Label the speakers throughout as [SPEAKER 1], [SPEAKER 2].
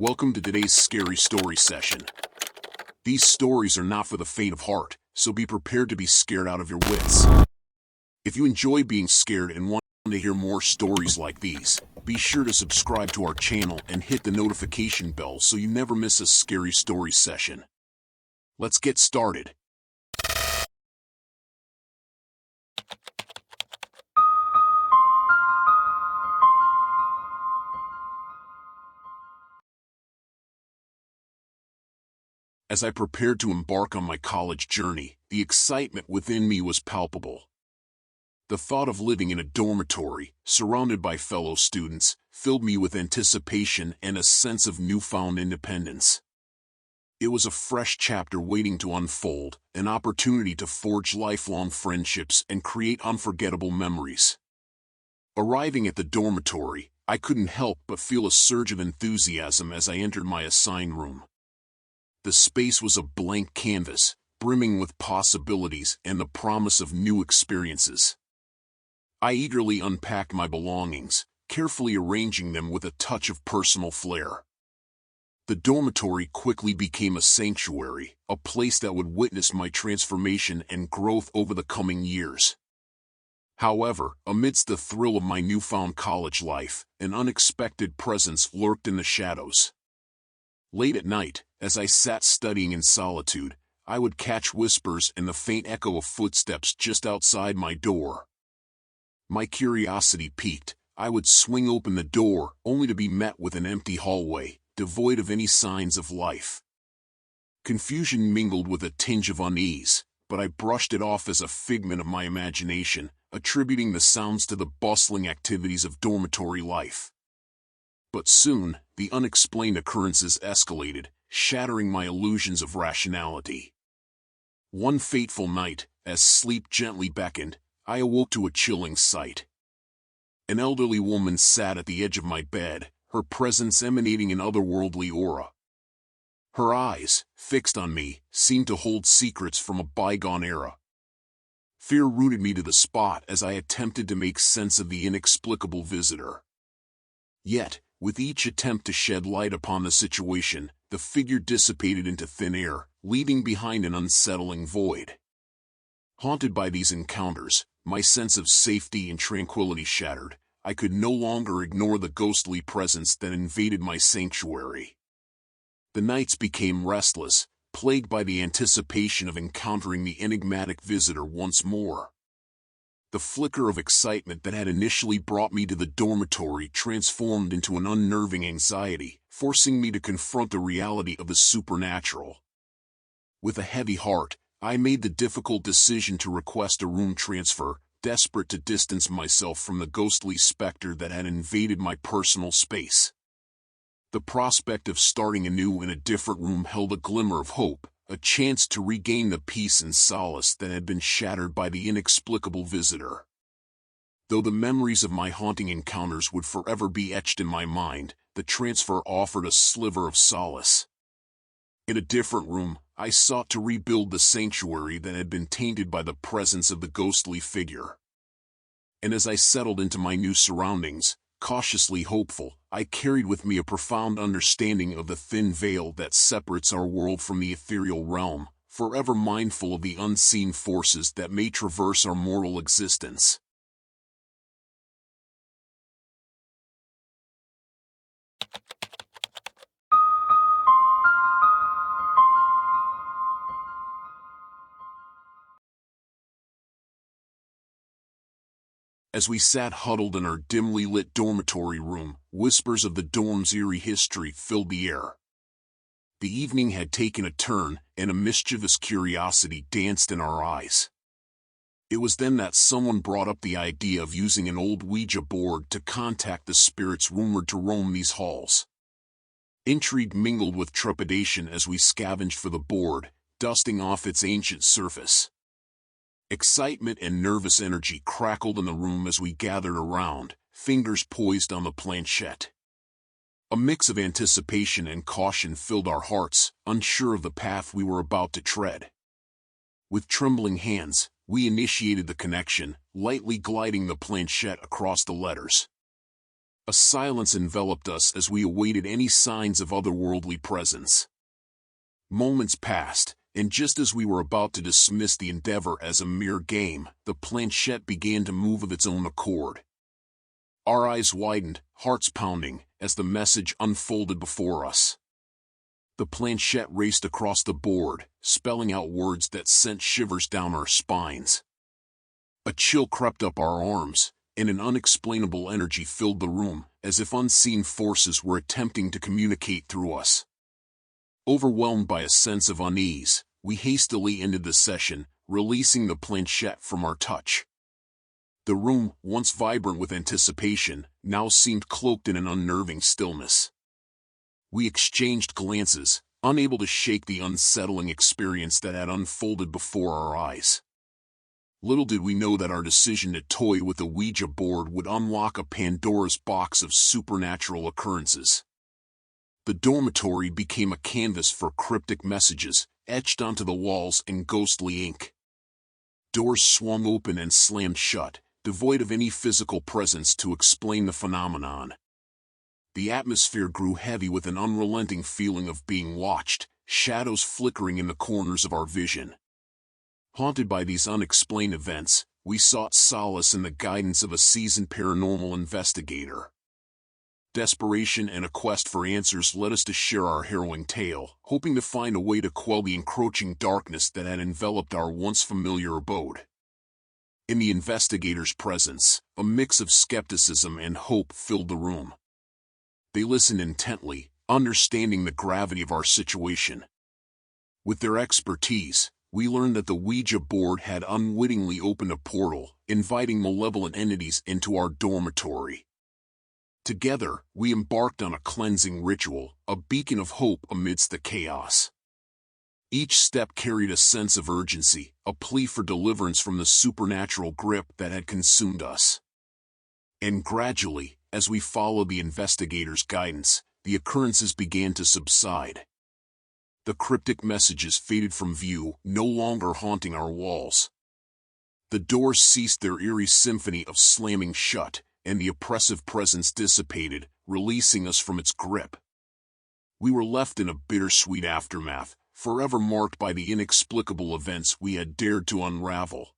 [SPEAKER 1] Welcome to today's scary story session. These stories are not for the faint of heart, so be prepared to be scared out of your wits. If you enjoy being scared and want to hear more stories like these, be sure to subscribe to our channel and hit the notification bell so you never miss a scary story session. Let's get started. As I prepared to embark on my college journey, the excitement within me was palpable. The thought of living in a dormitory, surrounded by fellow students, filled me with anticipation and a sense of newfound independence. It was a fresh chapter waiting to unfold, an opportunity to forge lifelong friendships and create unforgettable memories. Arriving at the dormitory, I couldn't help but feel a surge of enthusiasm as I entered my assigned room. The space was a blank canvas, brimming with possibilities and the promise of new experiences. I eagerly unpacked my belongings, carefully arranging them with a touch of personal flair. The dormitory quickly became a sanctuary, a place that would witness my transformation and growth over the coming years. However, amidst the thrill of my newfound college life, an unexpected presence lurked in the shadows. Late at night, as I sat studying in solitude, I would catch whispers and the faint echo of footsteps just outside my door. My curiosity piqued. I would swing open the door, only to be met with an empty hallway, devoid of any signs of life. Confusion mingled with a tinge of unease, but I brushed it off as a figment of my imagination, attributing the sounds to the bustling activities of dormitory life. But soon, the unexplained occurrences escalated, shattering my illusions of rationality. One fateful night, as sleep gently beckoned, I awoke to a chilling sight. An elderly woman sat at the edge of my bed, her presence emanating an otherworldly aura. Her eyes, fixed on me, seemed to hold secrets from a bygone era. Fear rooted me to the spot as I attempted to make sense of the inexplicable visitor. Yet, with each attempt to shed light upon the situation, the figure dissipated into thin air, leaving behind an unsettling void. Haunted by these encounters, my sense of safety and tranquility shattered. I could no longer ignore the ghostly presence that invaded my sanctuary. The nights became restless, plagued by the anticipation of encountering the enigmatic visitor once more. The flicker of excitement that had initially brought me to the dormitory transformed into an unnerving anxiety, forcing me to confront the reality of the supernatural. With a heavy heart, I made the difficult decision to request a room transfer, desperate to distance myself from the ghostly specter that had invaded my personal space. The prospect of starting anew in a different room held a glimmer of hope, a chance to regain the peace and solace that had been shattered by the inexplicable visitor. Though the memories of my haunting encounters would forever be etched in my mind, the transfer offered a sliver of solace. In a different room, I sought to rebuild the sanctuary that had been tainted by the presence of the ghostly figure. And as I settled into my new surroundings, cautiously hopeful, I carried with me a profound understanding of the thin veil that separates our world from the ethereal realm, forever mindful of the unseen forces that may traverse our mortal existence. As we sat huddled in our dimly lit dormitory room, whispers of the dorm's eerie history filled the air. The evening had taken a turn, and a mischievous curiosity danced in our eyes. It was then that someone brought up the idea of using an old Ouija board to contact the spirits rumored to roam these halls. Intrigue mingled with trepidation as we scavenged for the board, dusting off its ancient surface. Excitement and nervous energy crackled in the room as we gathered around, fingers poised on the planchette. A mix of anticipation and caution filled our hearts, unsure of the path we were about to tread. With trembling hands, we initiated the connection, lightly gliding the planchette across the letters. A silence enveloped us as we awaited any signs of otherworldly presence. Moments passed, and just as we were about to dismiss the endeavor as a mere game, the planchette began to move of its own accord. Our eyes widened, hearts pounding, as the message unfolded before us. The planchette raced across the board, spelling out words that sent shivers down our spines. A chill crept up our arms, and an unexplainable energy filled the room, as if unseen forces were attempting to communicate through us. Overwhelmed by a sense of unease, we hastily ended the session, releasing the planchette from our touch. The room, once vibrant with anticipation, now seemed cloaked in an unnerving stillness. We exchanged glances, unable to shake the unsettling experience that had unfolded before our eyes. Little did we know that our decision to toy with the Ouija board would unlock a Pandora's box of supernatural occurrences. The dormitory became a canvas for cryptic messages, etched onto the walls in ghostly ink. Doors swung open and slammed shut, devoid of any physical presence to explain the phenomenon. The atmosphere grew heavy with an unrelenting feeling of being watched, shadows flickering in the corners of our vision. Haunted by these unexplained events, we sought solace in the guidance of a seasoned paranormal investigator. Desperation and a quest for answers led us to share our harrowing tale, hoping to find a way to quell the encroaching darkness that had enveloped our once familiar abode. In the investigator's presence, a mix of skepticism and hope filled the room. They listened intently, understanding the gravity of our situation. With their expertise, we learned that the Ouija board had unwittingly opened a portal, inviting malevolent entities into our dormitory. Together, we embarked on a cleansing ritual, a beacon of hope amidst the chaos. Each step carried a sense of urgency, a plea for deliverance from the supernatural grip that had consumed us. And gradually, as we followed the investigator's guidance, the occurrences began to subside. The cryptic messages faded from view, no longer haunting our walls. The doors ceased their eerie symphony of slamming shut, and the oppressive presence dissipated, releasing us from its grip. We were left in a bittersweet aftermath, forever marked by the inexplicable events we had dared to unravel.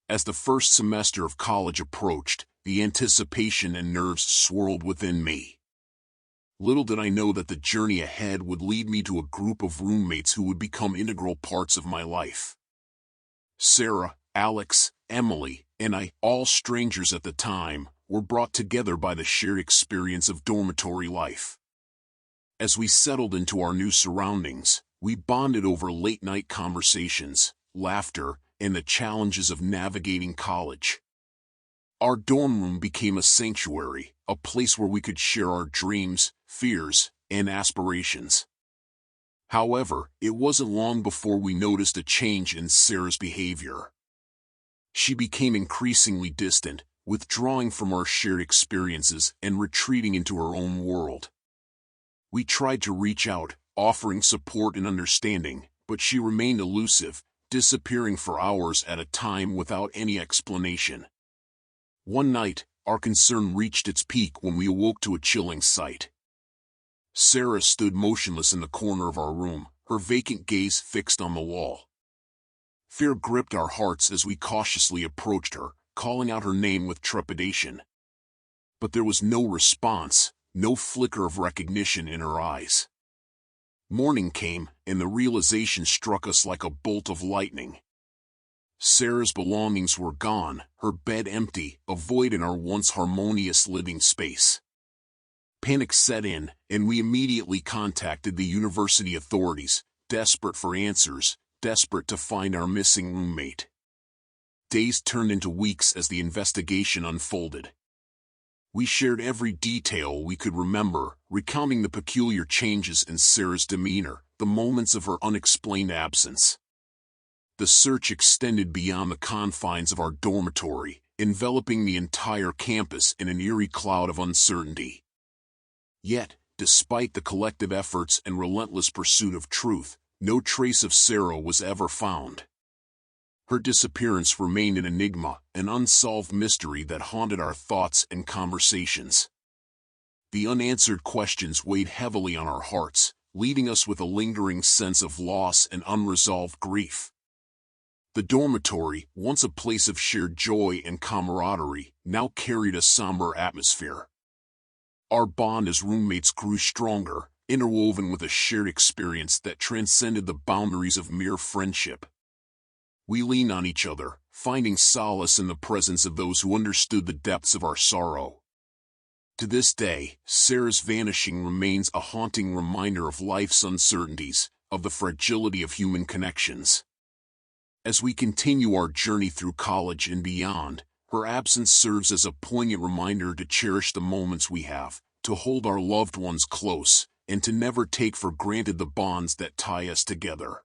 [SPEAKER 1] As the first semester of college approached, the anticipation and nerves swirled within me. Little did I know that the journey ahead would lead me to a group of roommates who would become integral parts of my life. Sarah, Alex, Emily, and I, all strangers at the time, were brought together by the shared experience of dormitory life. As we settled into our new surroundings, we bonded over late-night conversations, laughter, and the challenges of navigating college. Our dorm room became a sanctuary, a place where we could share our dreams, fears, and aspirations. However, it wasn't long before we noticed a change in Sarah's behavior. She became increasingly distant, withdrawing from our shared experiences and retreating into her own world. We tried to reach out, offering support and understanding, but she remained elusive, disappearing for hours at a time without any explanation. One night, our concern reached its peak when we awoke to a chilling sight. Sarah stood motionless in the corner of our room, her vacant gaze fixed on the wall. Fear gripped our hearts as we cautiously approached her, calling out her name with trepidation. But there was no response, no flicker of recognition in her eyes. Morning came, and the realization struck us like a bolt of lightning. Sarah's belongings were gone, her bed empty, a void in our once harmonious living space. Panic set in, and we immediately contacted the university authorities, desperate for answers, desperate to find our missing roommate. Days turned into weeks as the investigation unfolded. We shared every detail we could remember, recounting the peculiar changes in Sarah's demeanor, the moments of her unexplained absence. The search extended beyond the confines of our dormitory, enveloping the entire campus in an eerie cloud of uncertainty. Yet, despite the collective efforts and relentless pursuit of truth, no trace of Sarah was ever found. Her disappearance remained an enigma, an unsolved mystery that haunted our thoughts and conversations. The unanswered questions weighed heavily on our hearts, leaving us with a lingering sense of loss and unresolved grief. The dormitory, once a place of shared joy and camaraderie, now carried a somber atmosphere. Our bond as roommates grew stronger, interwoven with a shared experience that transcended the boundaries of mere friendship. We leaned on each other, finding solace in the presence of those who understood the depths of our sorrow. To this day, Sarah's vanishing remains a haunting reminder of life's uncertainties, of the fragility of human connections. As we continue our journey through college and beyond, her absence serves as a poignant reminder to cherish the moments we have, to hold our loved ones close, and to never take for granted the bonds that tie us together.